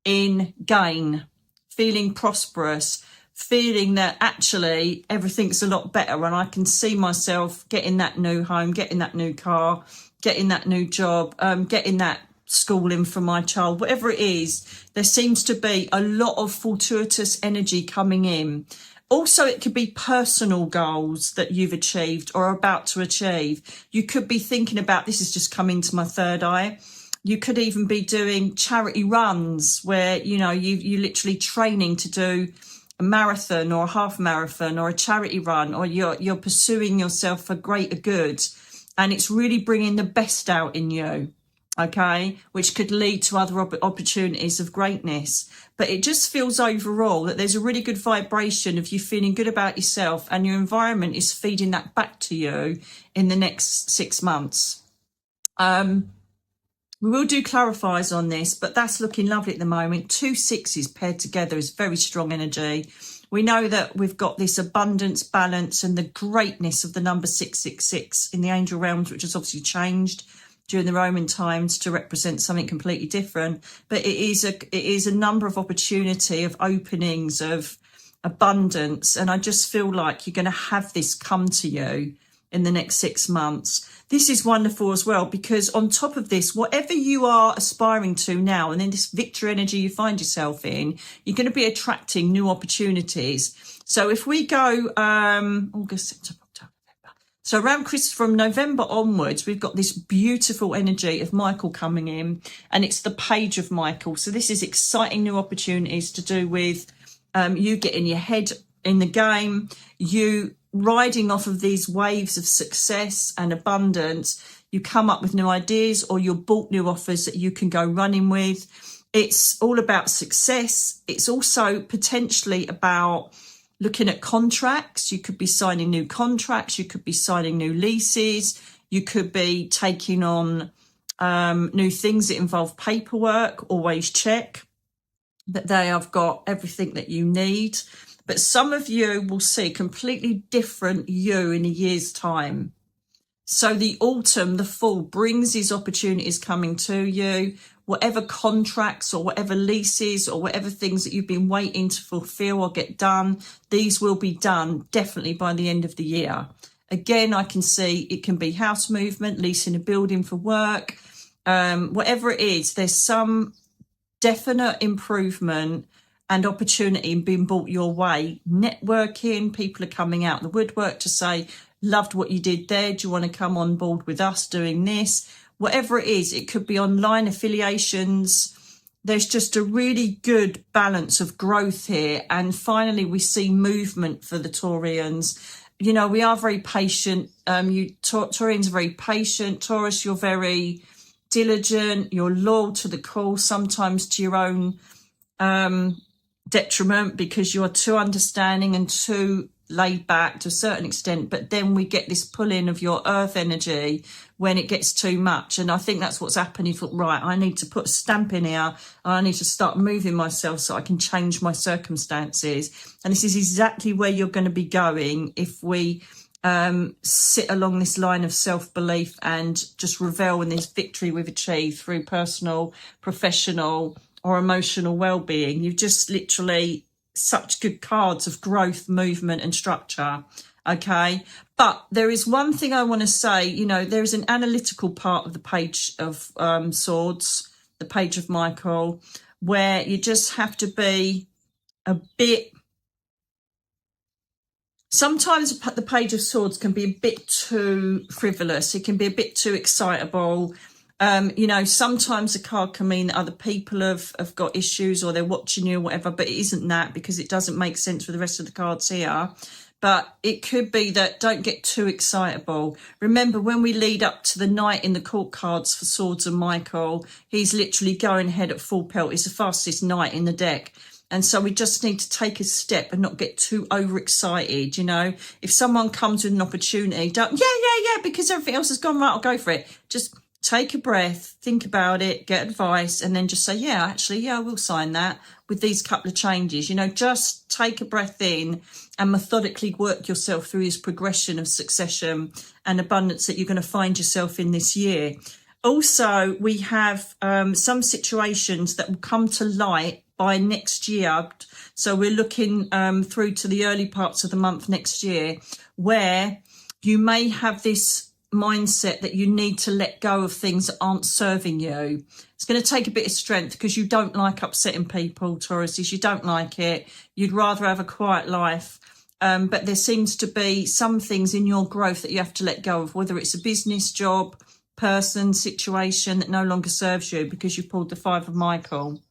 in gain, feeling prosperous, feeling that actually everything's a lot better, and I can see myself getting that new home, getting that new car, getting that new job, getting that schooling for my child, whatever it is. There seems to be a lot of fortuitous energy coming in. Also, it could be personal goals that you've achieved or are about to achieve. You could be thinking about, this has just come into my third eye, you could even be doing charity runs where, you know, you literally training to do a marathon or a half marathon or a charity run, or you're pursuing yourself for greater good, and it's really bringing the best out in you, okay, which could lead to other opportunities of greatness. But it just feels overall that there's a really good vibration of you feeling good about yourself, and your environment is feeding that back to you in the next 6 months. We will do clarifiers on this, but that's looking lovely at the moment. 2 6s paired together is very strong energy. We know that we've got this abundance, balance, and the greatness of the number 666 in the angel realms, which has obviously changed during the Roman times to represent something completely different. But it is a number of opportunity, of openings, of abundance. And I just feel like you're going to have this come to you in the next 6 months. This is wonderful as well, because on top of this, whatever you are aspiring to now, and then this victory energy you find yourself in, you're going to be attracting new opportunities. So if we go August, September, October, November. So around Christmas, from November onwards, we've got this beautiful energy of Michael coming in, and it's the Page of Michael. So this is exciting new opportunities to do with you getting your head in the game, you riding off of these waves of success and abundance. You come up with new ideas, or you're bought new offers that you can go running with. It's all about success. It's also potentially about looking at contracts. You could be signing new contracts. You could be signing new leases. You could be taking on new things that involve paperwork. Always check that they have got everything that you need. But some of you will see completely different you in a year's time. So the autumn, the fall, brings these opportunities coming to you. Whatever contracts or whatever leases or whatever things that you've been waiting to fulfill or get done, these will be done definitely by the end of the year. Again, I can see it can be house movement, leasing a building for work, whatever it is, there's some definite improvement and opportunity being brought your way. Networking, people are coming out the woodwork to say, loved what you did there. Do you want to come on board with us doing this? Whatever it is, it could be online affiliations. There's just a really good balance of growth here. And finally, we see movement for the Taurians. You know, we are very patient. Taurians are very patient. Taurus, you're very diligent. You're loyal to the cause, sometimes to your own detriment, because you're too understanding and too laid back to a certain extent. But then we get this pull in of your earth energy when it gets too much. And I think that's what's happened. You thought, right, I need to put a stamp in here. I need to start moving myself so I can change my circumstances. And this is exactly where you're going to be going if we sit along this line of self-belief and just revel in this victory we've achieved through personal, professional or emotional well-being. You've just literally such good cards of growth, movement and structure. Okay. But there is one thing I want to say, you know, there's an analytical part of the page of Swords, the page of Michael, where you just have to be a bit. Sometimes the page of Swords can be a bit too frivolous. It can be a bit too excitable. You know, sometimes a card can mean that other people have got issues or they're watching you or whatever, but it isn't that, because it doesn't make sense for the rest of the cards here. But it could be that don't get too excitable. Remember, when we lead up to the Knight in the court cards for Swords and Michael, he's literally going ahead at full pelt. He's the fastest knight in the deck. And so we just need to take a step and not get too overexcited, you know. If someone comes with an opportunity, don't, yeah, because everything else has gone right, I'll go for it. Just take a breath, think about it, get advice, and then just say, yeah, I will sign that with these couple of changes. You know, just take a breath in and methodically work yourself through this progression of succession and abundance that you're going to find yourself in this year. Also, we have some situations that will come to light by next year. So we're looking through to the early parts of the month next year, where you may have this mindset that you need to let go of things that aren't serving you. It's going to take a bit of strength because you don't like upsetting people, Tauruses. You don't like it. You'd rather have a quiet life. But there seems to be some things in your growth that you have to let go of, whether it's a business, job, person, situation that no longer serves you because you pulled the Five of Michael.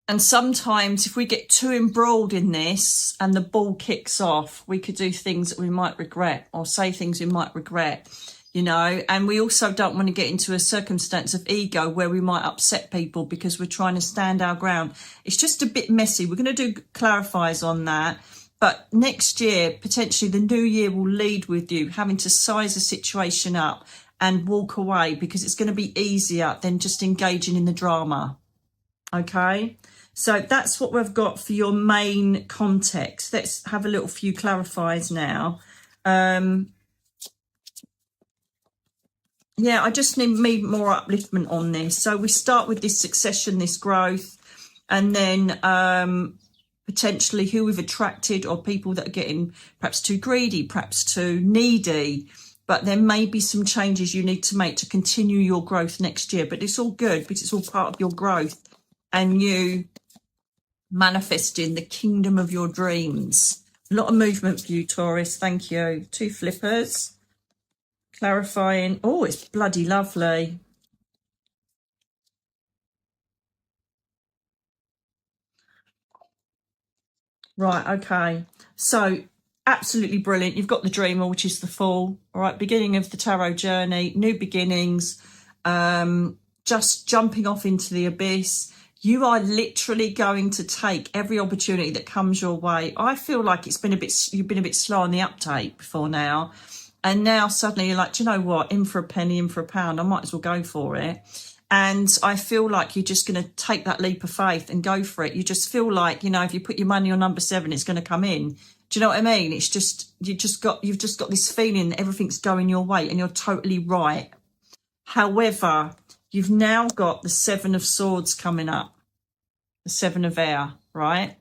And sometimes if we get too embroiled in this and the ball kicks off, we could do things that we might regret or say things we might regret, you know. And we also don't want to get into a circumstance of ego where we might upset people because we're trying to stand our ground. It's just a bit messy. We're going to do clarifies on that. But next year, potentially the new year will lead with you having to size the situation up and walk away, because it's going to be easier than just engaging in the drama. Okay, so that's what we've got for your main context. Let's have a little few clarifiers now. Yeah, I just need more upliftment on this. So we start with this succession, this growth, and then potentially who we've attracted, or people that are getting perhaps too greedy, perhaps too needy. But there may be some changes you need to make to continue your growth next year. But it's all good because it's all part of your growth and you manifesting the kingdom of your dreams. A lot of movement for you, Taurus. Thank you. 2 flippers. Clarifying. Oh, it's bloody lovely. Right, okay. So absolutely brilliant. You've got the dreamer, which is the Fool. All right, beginning of the tarot journey, new beginnings, just jumping off into the abyss. You are literally going to take every opportunity that comes your way. I feel like you've been a bit slow on the uptake before now. And now suddenly you're like, do you know what? In for a penny, in for a pound. I might as well go for it. And I feel like you're just going to take that leap of faith and go for it. You just feel like, you know, if you put your money on number 7, it's going to come in. Do you know what I mean? It's just, you've just got this feeling that everything's going your way, and you're totally right. However, you've now got the 7 of Swords coming up, the 7 of Air, right?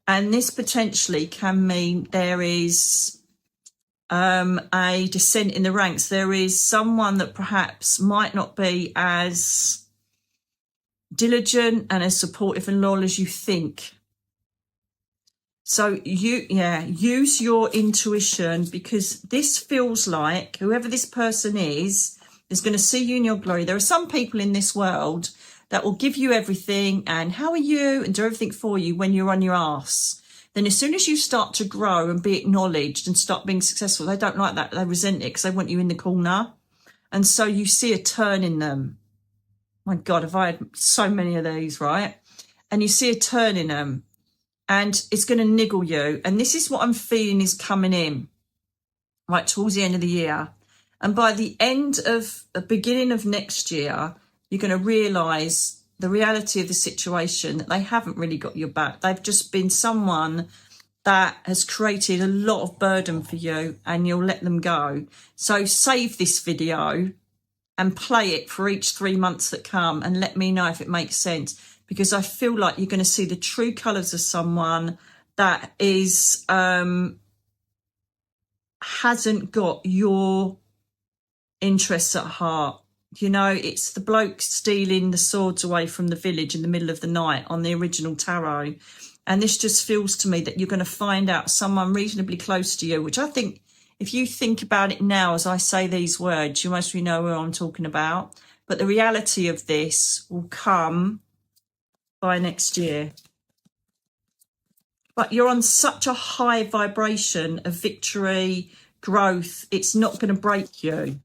And this potentially can mean there is a descent in the ranks. There is someone that perhaps might not be as diligent and as supportive and loyal as you think. So use your intuition, because this feels like whoever this person is going to see you in your glory. There are some people in this world that will give you everything and how are you and do everything for you when you're on your arse. Then as soon as you start to grow and be acknowledged and start being successful, they don't like that. They resent it because they want you in the corner. And so you see a turn in them. My God, have I had so many of these, right? And you see a turn in them, and it's going to niggle you. And this is what I'm feeling is coming in, right, towards the end of the year. And by the beginning of next year, you're going to realise the reality of the situation, that they haven't really got your back. They've just been someone that has created a lot of burden for you, and you'll let them go. So save this video and play it for each 3 months that come, and let me know if it makes sense, because I feel like you're going to see the true colours of someone that is hasn't got your interests at heart. You know, it's the bloke stealing the swords away from the village in the middle of the night on the original tarot. And this just feels to me that you're going to find out someone reasonably close to you, which I think if you think about it now as I say these words, you mostly know who I'm talking about. But the reality of this will come by next year. But you're on such a high vibration of victory, growth, it's not going to break you.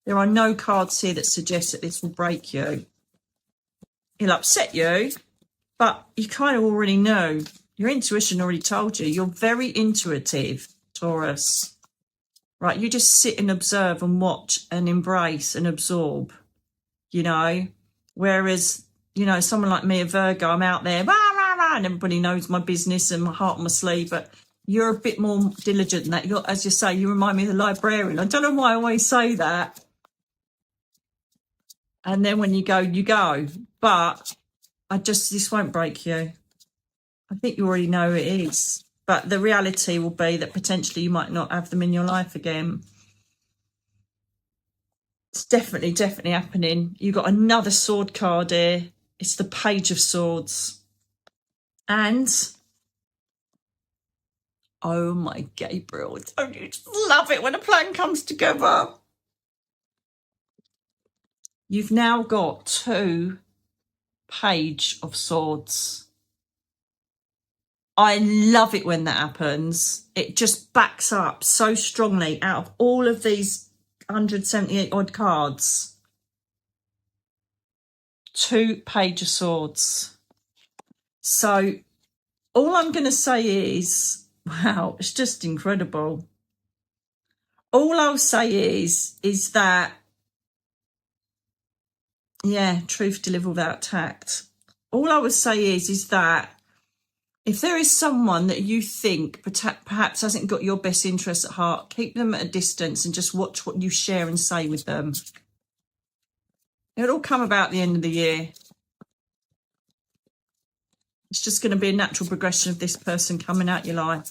There are no cards here that suggest that this will break you. It'll upset you, but you kind of already know. Your intuition already told you. You're very intuitive, Taurus. Right, you just sit and observe and watch and embrace and absorb, you know. Whereas, you know, someone like me, a Virgo, I'm out there, rah, rah, rah, and everybody knows my business and my heart on my sleeve, but you're a bit more diligent than that. You're, as you say, you remind me of the librarian. I don't know why I always say that. And then when you go, you go. But this won't break you. I think you already know it is. But the reality will be that potentially you might not have them in your life again. It's definitely happening. You've got another sword card here. It's the Page of Swords. And, oh my Gabriel, don't you just love it when a plan comes together? You've now got 2 Page of Swords. I love it when that happens. It just backs up so strongly out of all of these 178 odd cards. 2 Page of Swords. So all I'm going to say is, wow, it's just incredible. All I'll say is that, yeah, truth delivered without tact. All I would say is that if there is someone that you think perhaps hasn't got your best interests at heart, keep them at a distance and just watch what you share and say with them. It'll all come about the end of the year. It's just going to be a natural progression of this person coming out your life.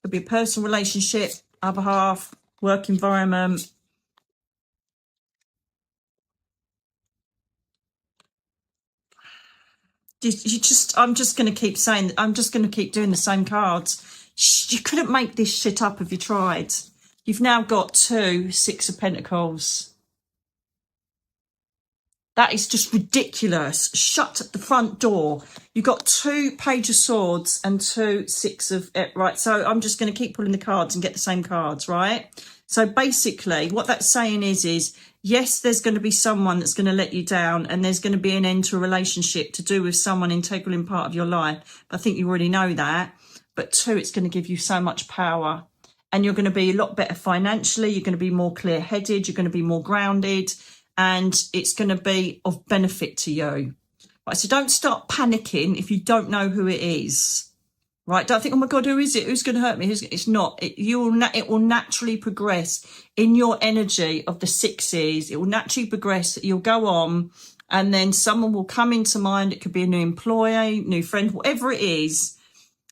It'll be a personal relationship, other half, work environment. I'm just going to keep saying, I'm just going to keep doing the same cards. You couldn't make this shit up if you tried. You've now got 2 Six of Pentacles. That is just ridiculous. Shut the front door. You've got 2 Page of Swords and 2 Six of... Right, so I'm just going to keep pulling the cards and get the same cards, right? So basically what that's saying is Yes, there's going to be someone that's going to let you down, and there's going to be an end to a relationship to do with someone integral in part of your life. I think you already know that. But 2, it's going to give you so much power, and you're going to be a lot better financially. You're going to be more clear-headed. You're going to be more grounded, and it's going to be of benefit to you. Right, so don't start panicking if you don't know who it is. Right, don't think, oh my God, who is it? Who's going to hurt me? It's not. It will naturally progress in your energy of the 6s. It will naturally progress. You'll go on, and then someone will come into mind. It could be a new employee, new friend, whatever it is.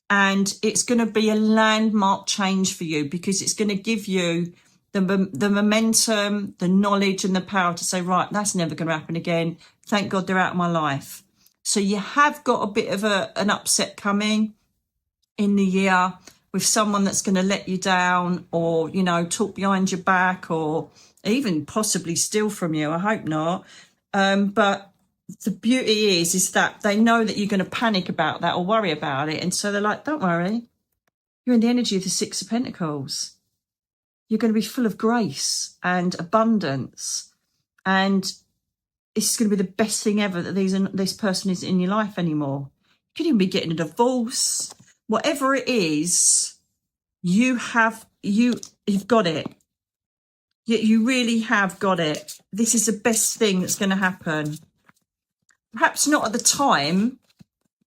And it's going to be a landmark change for you, because it's going to give you the momentum, the knowledge and the power to say, right, that's never going to happen again. Thank God they're out of my life. So you have got a bit of an upset coming in the year with someone that's going to let you down, or, you know, talk behind your back, or even possibly steal from you. I hope not. But the beauty is that they know that you're going to panic about that or worry about it. And so they're like, don't worry. You're in the energy of the 6 of Pentacles. You're going to be full of grace and abundance. And it's going to be the best thing ever that this person isn't in your life anymore. You could even be getting a divorce. Whatever it is, you've got it. You really have got it. This is the best thing that's going to happen. Perhaps not at the time,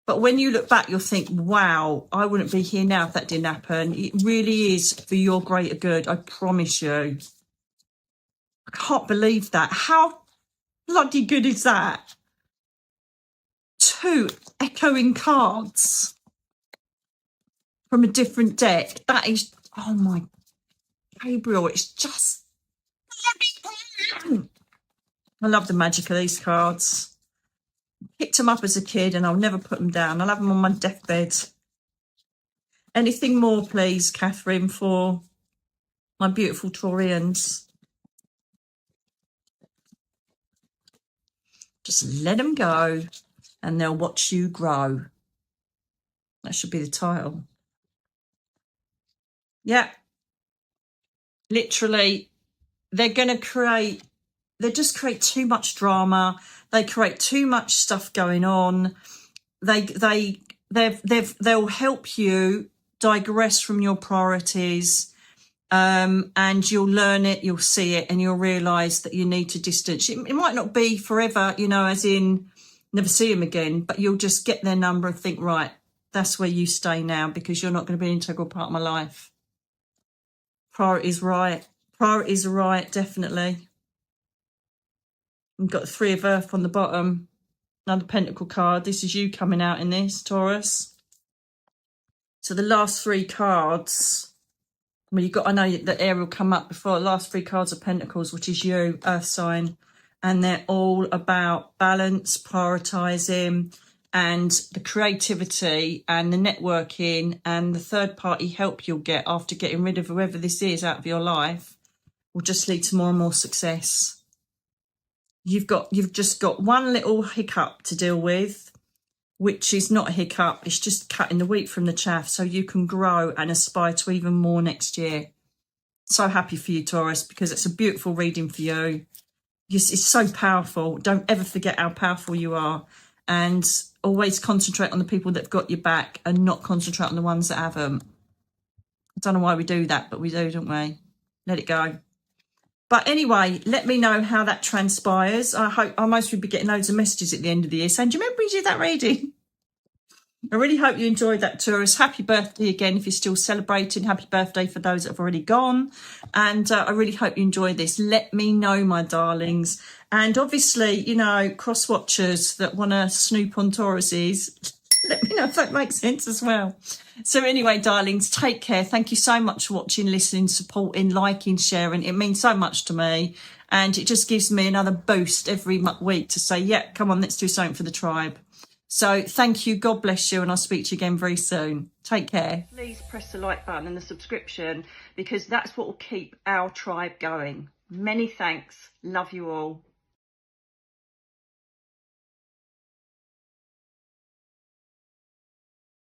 but when you look back, you'll think, wow, I wouldn't be here now if that didn't happen. It really is for your greater good, I promise you. I can't believe that. How bloody good is that? 2 echoing cards from a different deck. That is, oh my, Gabriel, it's just bloody. I love the magic of these cards. Picked them up as a kid, and I'll never put them down. I'll have them on my deathbed. Anything more, please, Catherine, for my beautiful Taurians? Just let them go, and they'll watch you grow. That should be the title. Yeah. Literally, they're going to they just create too much drama. They create too much stuff going on. They'll help you digress from your priorities, and you'll learn it, you'll see it, and you'll realise that you need to distance. It might not be forever, you know, as in never see them again, but you'll just get their number and think, right, that's where you stay now, because you're not going to be an integral part of my life. Priorities right. Priorities are right, definitely. We've got the 3 of Earth on the bottom. Another Pentacle card. This is you coming out in this, Taurus. So the last 3 cards, well, I know that air will come up before. The last 3 cards are Pentacles, which is you, Earth sign. And they're all about balance, prioritising, and the creativity and the networking and the third party help you'll get after getting rid of whoever this is out of your life will just lead to more and more success. You've just got one little hiccup to deal with, which is not a hiccup. It's just cutting the wheat from the chaff so you can grow and aspire to even more next year. So happy for you, Taurus, because it's a beautiful reading for you. It's so powerful. Don't ever forget how powerful you are, and always concentrate on the people that have got your back and not concentrate on the ones that haven't. I don't know why we do that, but we do, don't we? Let it go. But anyway, let me know how that transpires. I hope I must be getting loads of messages at the end of the year saying, do you remember we did that reading? I really hope you enjoyed that, Taurus. Happy birthday again if you're still celebrating. Happy birthday for those that have already gone. And I really hope you enjoyed this. Let me know, my darlings. And obviously, you know, cross-watchers that want to snoop on Tauruses, let me know if that makes sense as well. So anyway, darlings, take care. Thank you so much for watching, listening, supporting, liking, sharing. It means so much to me. And it just gives me another boost every week to say, yeah, come on, let's do something for the tribe. So thank you. God bless you. And I'll speak to you again very soon. Take care. Please press the like button and the subscription, because that's what will keep our tribe going. Many thanks. Love you all.